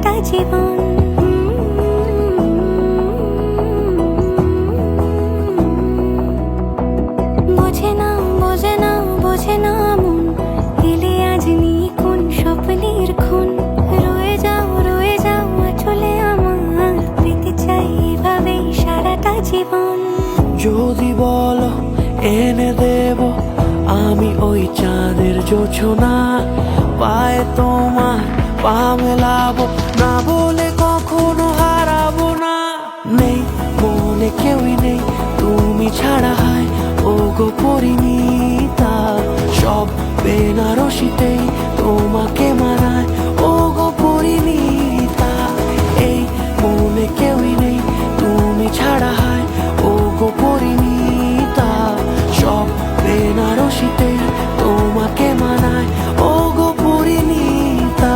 সারাটা জীবন। বোঝে না বোঝে না বোঝে না মন, এলে আজ নিখুন স্বপ্নের খুন। রয়ে যাও চলে আমার, পেতে চাই এভাবেই সারাটা জীবন। যদি বলো এনে দেব আমি ওই চাঁদের জোছনা, পায়ে তোমার পা মেলাবো, না বলে কখনো হারাবো না। নেই মনে কেউই নেই তুমি ছাড়া, হয় ও গো পরিণীতা। সব বেনারসিতেই তোমাকে মানায় ও গো পরিণীতা। এই মনে কেউই নেই তুমি ছাড়া, হয় ও গো পরিণীতা। সব বেনারসিতেই তোমাকে মানায় ও গো পরিণীতা।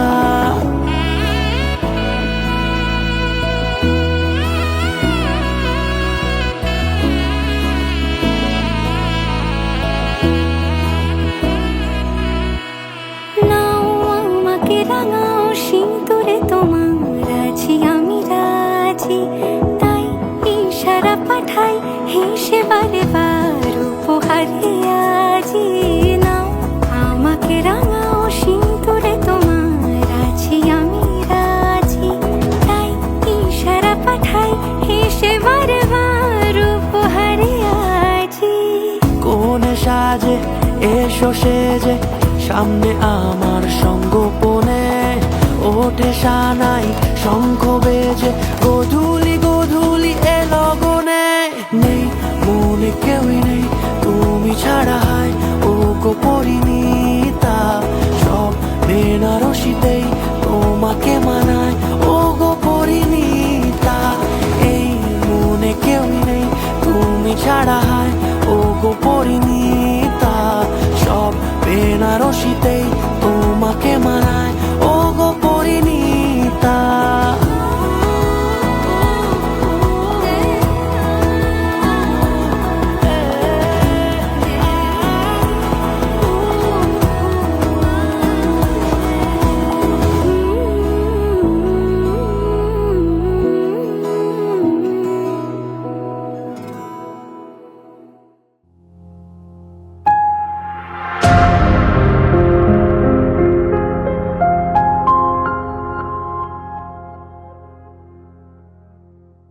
নাও আমাকে রাঙাও সিঁদুরে তোমার, আছি আমি রাজি। তাই ইশারা পাঠাই হেসে বারে বার উপহারে আজি। নাও আমাকে রাঙাও সিঁদুরে তোমার, আছি আমি রাজি। তাই ইশারা পাঠাই হেসে বারে বার উপহারে আজি। কোনে সাজে এসো সেজে সামনে আমার সঙ্গোপনে, ওঠে সানাই শঙ্খ বেজে গধূলি গধূলি এ লগনে। নেই মনে কেউই নেই তুমি ছাড়া,